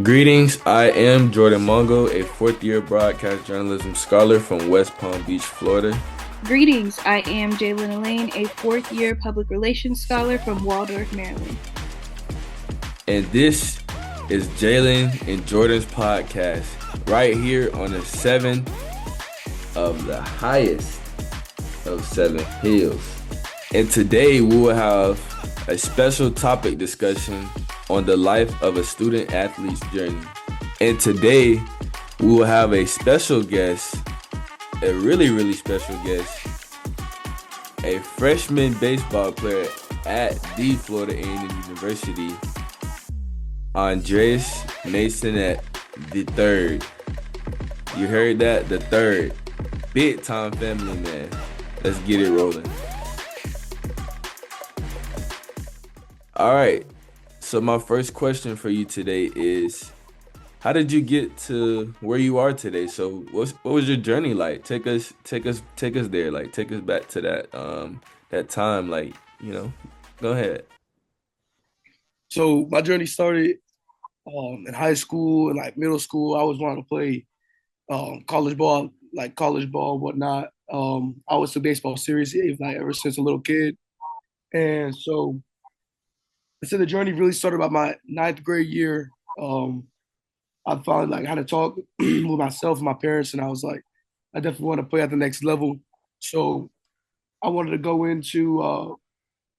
Greetings, I am Jordan Mongo, a fourth year broadcast journalism scholar from West Palm Beach, Florida. Greetings, I am Jalen Elaine, a fourth year public relations scholar from Waldorf, Maryland. And this is Jalen and Jordan's podcast, right here on the seventh of the highest of seven hills. And today we will have a special topic discussion on the life of a student athlete's journey. And today we will have a special guest, a really special guest, a freshman baseball player at the Florida A&M University, Andreas Masonette the third. You heard that? The third. Big time family man. Let's get it rolling. All right. So my first question for you today is, how did you get to where you are today? So what was your journey like? Take us there. Like, take us back to that time. Like, go ahead. So my journey started in high school and like middle school. I always wanted to play college ball, whatnot. I was a baseball serious ever since a little kid, and so the journey really started about my ninth grade year. I finally had to talk with myself and my parents, and I was like, I definitely want to play at the next level. So I wanted to go into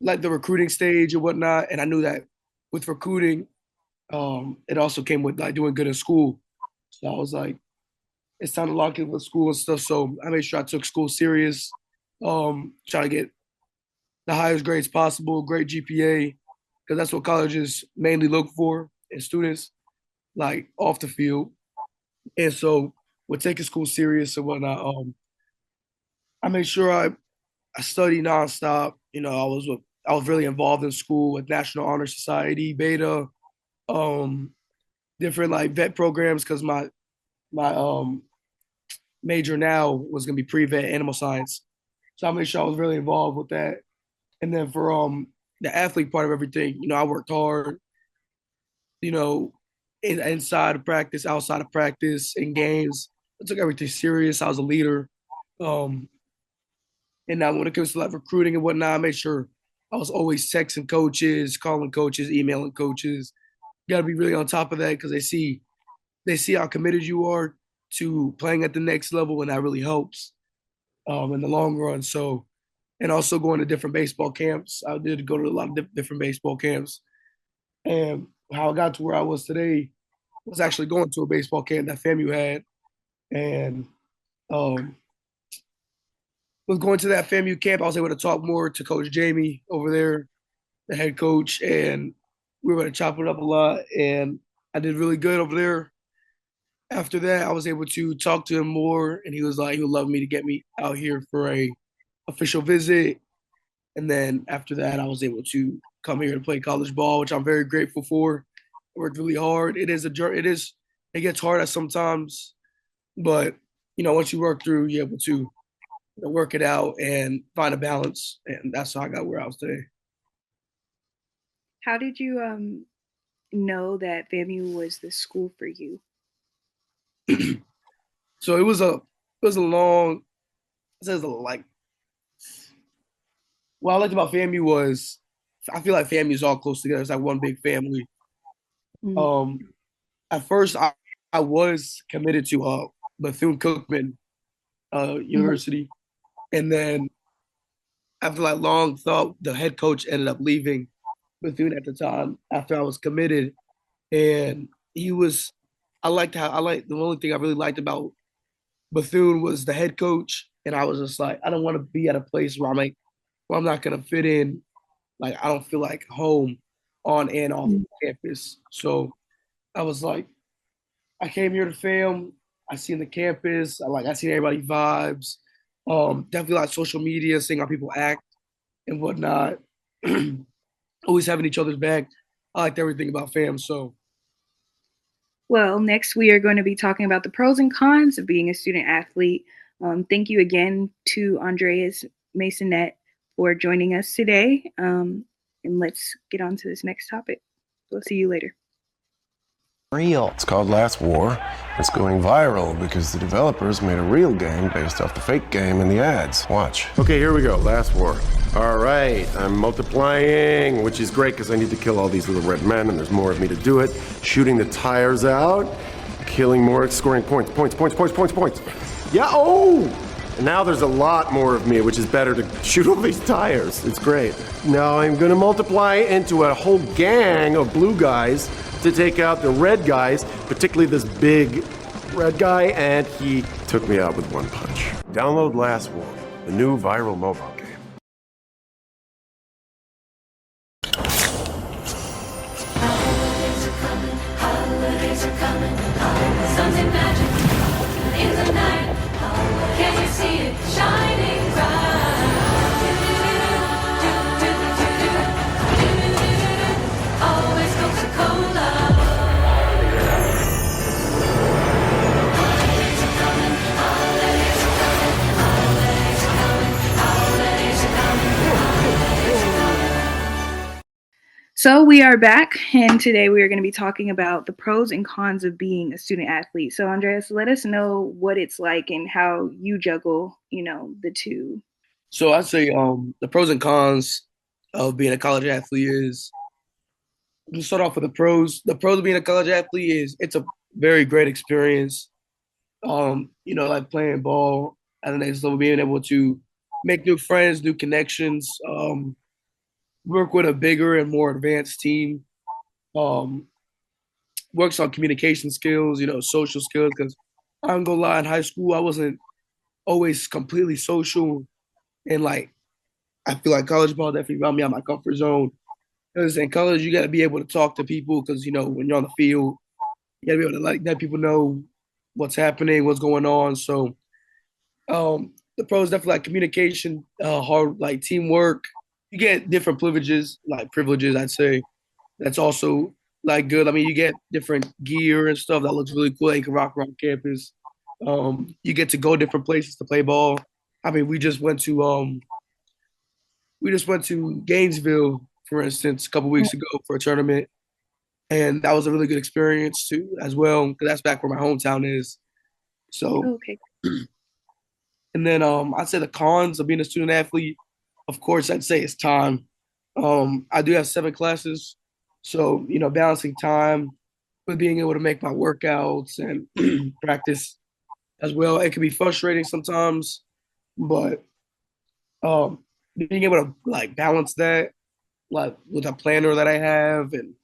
the recruiting stage and whatnot, and I knew that with recruiting, it also came with like doing good in school. So I was like, it's time to lock in with school and stuff. So I made sure I took school serious, try to get the highest grades possible, great GPA, because that's what colleges mainly look for in students, like off the field. And so with taking school serious and whatnot, I made sure I studied nonstop. I was really involved in school with National Honor Society, Beta, um, different like vet programs because my major now was gonna be pre-vet animal science. So I made sure I was really involved with that. And then for the athlete part of everything, I worked hard, you know, inside of practice, outside of practice, in games. I took everything serious. I was a leader. Um, and now when it comes to like recruiting and whatnot, I made sure I was always texting coaches, calling coaches, emailing coaches. You gotta be really on top of that because they see how committed you are to playing at the next level, and that really helps in the long run. So, and also going to different baseball camps. I did go to a lot of different baseball camps, and how I got to where I was today was actually going to a baseball camp that FAMU had, and um, was going to that FAMU camp. I was able to talk more to Coach Jamie over there, the head coach, and we were able to chop it up a lot. And I did really good over there. After that, I was able to talk to him more, and he was like, he would love me to get me out here for a official visit. And then after that, I was able to come here to play college ball, which I'm very grateful for. I worked really hard. It is a journey. It gets hard at sometimes, but once you work through, you're able to work it out and find a balance, and that's how I got where I was today. How did you know that FAMU was the school for you? So it was a long. It says like what I liked about FAMU was I feel like FAMU is all close together. It's like one big family. Mm. Um, at first I was committed to Bethune Cookman University, and then after like long thought, the head coach ended up leaving Bethune at the time after I was committed, and he was. I liked the only thing I really liked about Bethune was the head coach, and I was just like, I don't want to be at a place where I'm not gonna fit in. Like I don't feel like home on and off campus. So I was like, I came here to film. I seen the campus. I seen everybody vibes. Definitely like social media, seeing how people act and whatnot. Always having each other's back. I liked everything about fam. So Well, next we are going to be talking about the pros and cons of being a student athlete. Thank you again to Andreas Masonette for joining us today. And let's get on to this next topic. We'll see you later. Real. It's called Last War. It's going viral because the developers made a real game based off the fake game in the ads. Watch. Okay, here we go. Last War. All right, I'm multiplying, which is great because I need to kill all these little red men, and there's more of me to do it. Shooting the tires out, killing more, scoring points. Yeah, oh! And now there's a lot more of me, which is better to shoot all these tires. It's great. Now I'm gonna multiply into a whole gang of blue guys to take out the red guys, particularly this big red guy, and he took me out with one punch. Download Last War, the new viral mobile game. Holidays are coming, Sunday magic in the night. Can you see it shining bright? Always Coca-Cola. Holidays are coming, holidays are coming, holidays are coming, holidays are coming, holidays are coming. So we are back, and today we are going to be talking about the pros and cons of being a student athlete. So Andreas, let us know what it's like and how you juggle, the two. So I'd say the pros and cons of being a college athlete is, to start off with the pros. The pros of being a college athlete is it's a very great experience. Like playing ball at the next level, being able to make new friends, new connections, work with a bigger and more advanced team. Works on communication skills, social skills. Because I'm gonna lie, in high school I wasn't always completely social, and like I feel like college ball definitely brought me out of my comfort zone. Because in college you got to be able to talk to people, because when you're on the field, you got to be able to let people know what's happening, what's going on. So the pros definitely like communication, hard like teamwork. You get different privileges, I'd say. That's also like good. I mean, you get different gear and stuff that looks really cool that you can rock around campus. You get to go different places to play ball. I mean, we just went to Gainesville, for instance, a couple weeks ago for a tournament, and that was a really good experience too, as well, because that's back where my hometown is. So, Okay. and then I'd say the cons of being a student athlete, of course, I'd say it's time. I do have 7 classes, so balancing time with being able to make my workouts and practice as well. It can be frustrating sometimes, but being able to like balance that like with a planner that I have and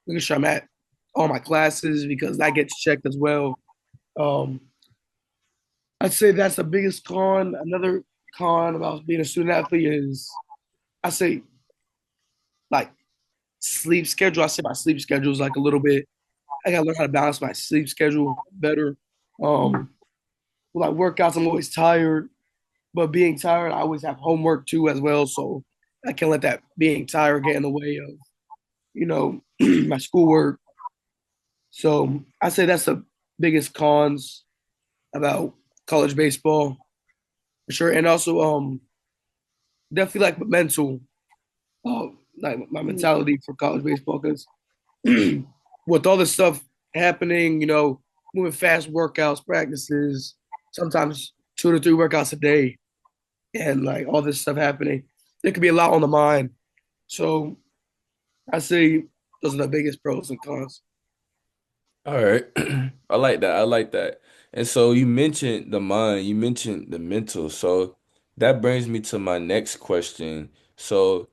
making sure I'm at all my classes, because that gets checked as well. Um, I'd say that's the biggest con. Another con about being a student athlete is, I say, like sleep schedule. I say my sleep schedule is like a little bit. I gotta learn how to balance my sleep schedule better. With like workouts, I'm always tired, but being tired, I always have homework too as well. So I can't let that being tired get in the way of, my schoolwork. So I say that's the biggest cons about college baseball for sure. And also, definitely like mental, uh, like my mentality for college baseball, because with all this stuff happening, moving fast workouts, practices, sometimes 2 to 3 workouts a day, and like all this stuff happening, there could be a lot on the mind. So I say those are the biggest pros and cons. All right. I like that. I like that. And so you mentioned the mind, you mentioned the mental. So that brings me to my next question. So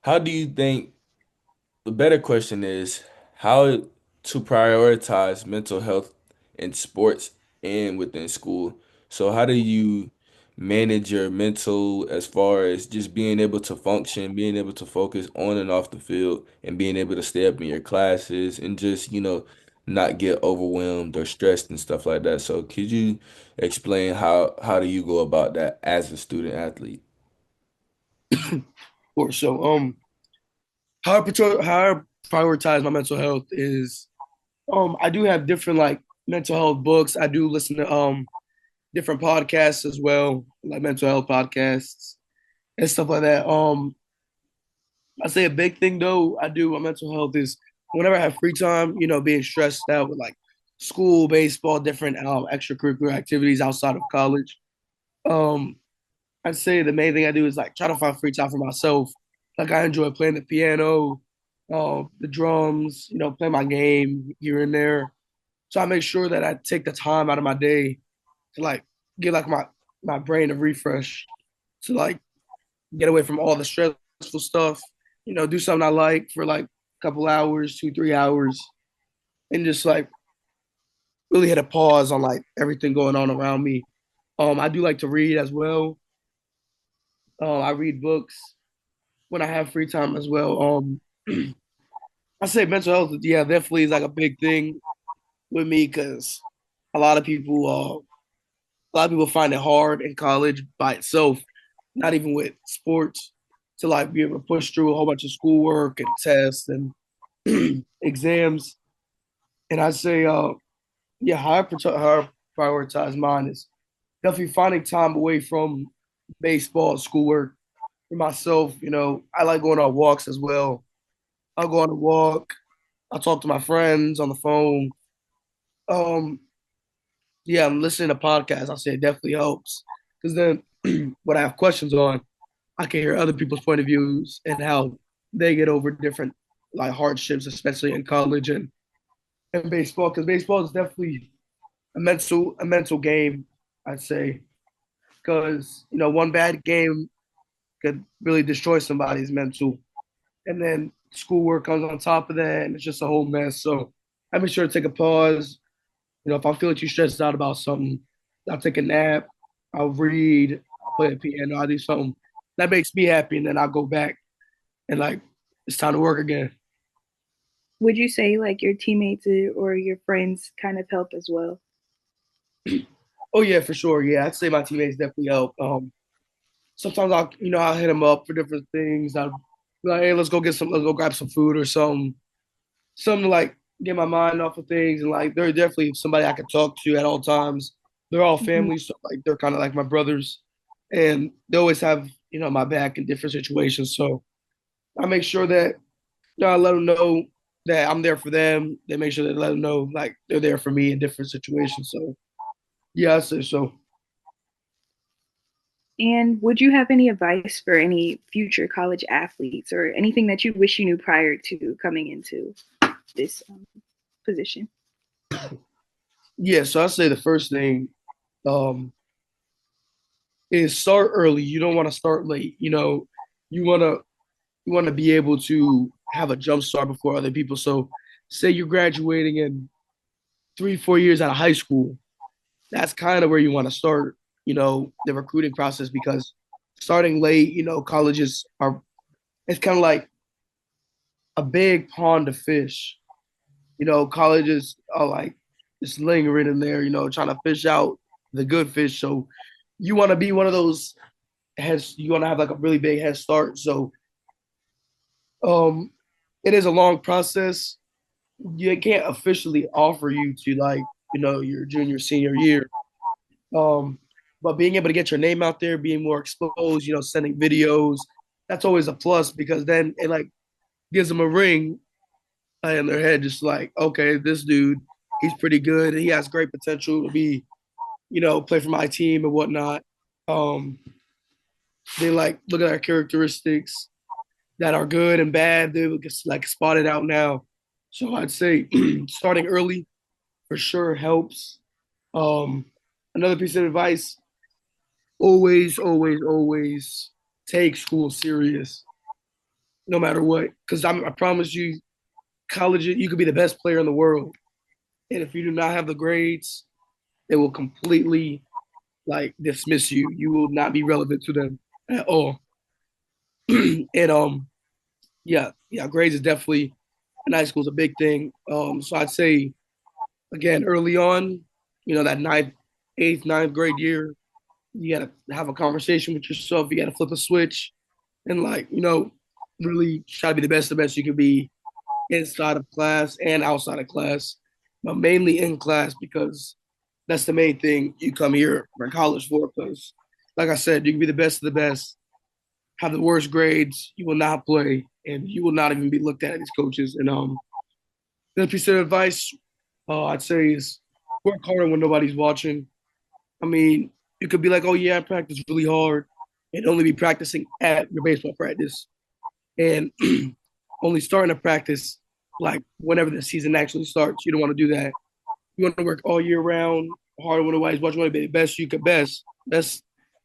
how do you think the better question is how to prioritize mental health in sports and within school? So how do you manage your mental as far as just being able to function, being able to focus on and off the field, and being able to stay up in your classes and just, not get overwhelmed or stressed and stuff like that. So could you explain how do you go about that as a student athlete? Or so how I prioritize my mental health is, I do have different like mental health books. I do listen to different podcasts as well, like mental health podcasts and stuff like that. I say a big thing though I do with mental health is whenever I have free time, being stressed out with like school, baseball, different extracurricular activities outside of college. Um, I'd say the main thing I do is like try to find free time for myself. Like I enjoy playing the piano, the drums, play my game here and there. So I make sure that I take the time out of my day to like get like my brain a refresh, to like get away from all the stressful stuff. Do something I like for like a couple hours, 2, 3 hours, and just like really hit a pause on like everything going on around me. I do like to read as well. I read books when I have free time as well. I say mental health, yeah, definitely is like a big thing with me because a lot of people, a lot of people find it hard in college by itself, not even with sports, to like be able to push through a whole bunch of schoolwork and tests and exams. And I say, yeah, how I prioritize mine is definitely finding time away from baseball, schoolwork for myself. I like going on walks as well. I'll go on a walk. I'll talk to my friends on the phone. Um, yeah, I'm listening to podcasts. I say it definitely helps because then when I have questions on, I can hear other people's point of views and how they get over different like hardships, especially in college and baseball. Because baseball is definitely a mental game, I'd say. Because one bad game could really destroy somebody's mental, and then schoolwork comes on top of that, and it's just a whole mess. So I make sure to take a pause. If I feel too stressed out about something, I'll take a nap, I'll read, I'll play the piano, I'll do something that makes me happy, and then I'll go back and like it's time to work again. Would you say like your teammates or your friends kind of help as well? Oh yeah, for sure. Yeah, I'd say my teammates definitely help. Sometimes I'll hit them up for different things. I'll be like, hey, let's go grab some food or something to like get my mind off of things. And like they're definitely somebody I can talk to at all times. They're all Mhm. family, so like they're kind of like my brothers, and they always have my back in different situations. So I make sure that I let them know that I'm there for them. They make sure they let them know like they're there for me in different situations. So yeah, I say so. And would you have any advice for any future college athletes or anything that you wish you knew prior to coming into this position? Yeah, so I say the first thing um, is start early. You don't want to start late. You want to be able to have a jump start before other people. So, say you're graduating in 3, 4 years out of high school. That's kind of where you want to start. The recruiting process because starting late, colleges are. It's kind of like a big pond to fish. Colleges are like just lingering in there. Trying to fish out the good fish. So, you want to be one of those heads. You want to have like a really big head start. So, um, it is a long process. You can't officially offer you to like your junior senior year, um but being able to get your name out there, being more exposed, sending videos, that's always a plus because then it like gives them a ring in their head, just like, okay, this dude, he's pretty good, he has great potential to be play for my team and whatnot. um they like look at our characteristics that are good and bad, they would just like spot it out now. So I'd say starting early for sure helps. Um, Another piece of advice: always, always, always take school serious, no matter what. Because I promise you, college, you could be the best player in the world, and if you do not have the grades, they will completely like dismiss you. You will not be relevant to them at all. And yeah, yeah, grades is definitely in high school is a big thing. So I'd say again early on, that ninth, eighth, ninth grade year, you gotta have a conversation with yourself. You gotta flip a switch and like, really try to be the best you can be inside of class and outside of class, but mainly in class because that's the main thing you come here for college for. Because, like I said, you can be the best of the best, have the worst grades, you will not play, and you will not even be looked at as coaches. And The piece of advice I'd say is work harder when nobody's watching. I mean, you could be like, oh yeah, I practice really hard and only be practicing at your baseball practice and only starting to practice like whenever the season actually starts. You don't want to do that. You want to work all year round, harder when nobody's watching. You want to be the best you could best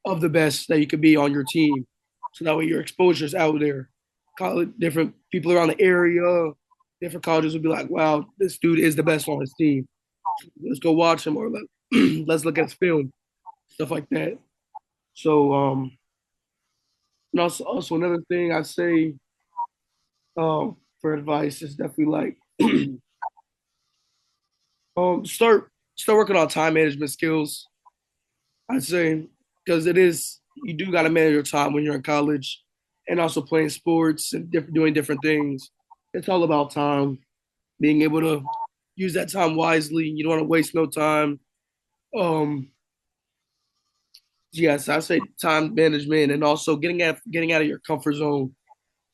of the best that you could be on your team. So that way your exposure is out there. College, different people around the area, different colleges will be like, wow, this dude is the best on his team. Let's go watch him or let's look at his film, stuff like that. So, and also another thing I'd say for advice is definitely like start working on time management skills. I'd say because you do got to manage your time when you're in college, and also playing sports and doing different things. It's all about time, being able to use that time wisely. You don't want to waste no time. Yes, I say time management and also getting out of your comfort zone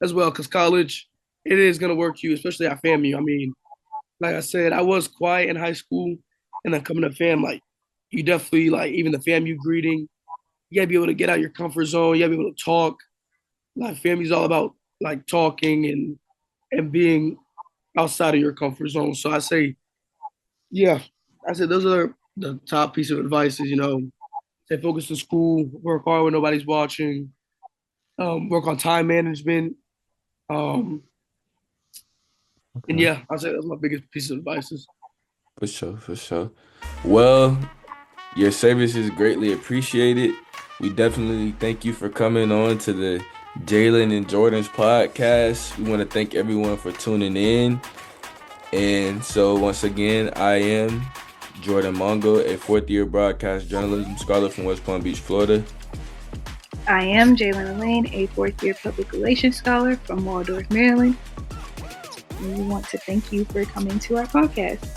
as well, because college it is gonna work you, especially at FAMU. I mean, like I said, I was quiet in high school, and then coming to FAM, like you definitely like even the FAMU greeting. You gotta be able to get out of your comfort zone. You gotta be able to talk. Like FAMU's all about like talking and being outside of your comfort zone. So I say, yeah, I said those are the top piece of advice is, stay focused in school, work hard when nobody's watching, work on time management. And yeah, I'd say that's my biggest piece of advice. For sure, for sure. Well, your service is greatly appreciated. We definitely thank you for coming on to the Jalen and Jordan's podcast. We want to thank everyone for tuning in. And so once again, I am Jordan Mongo, a fourth-year broadcast journalism scholar from West Palm Beach, Florida. I am Jalen Elaine, a fourth-year public relations scholar from Waldorf, Maryland. And we want to thank you for coming to our podcast.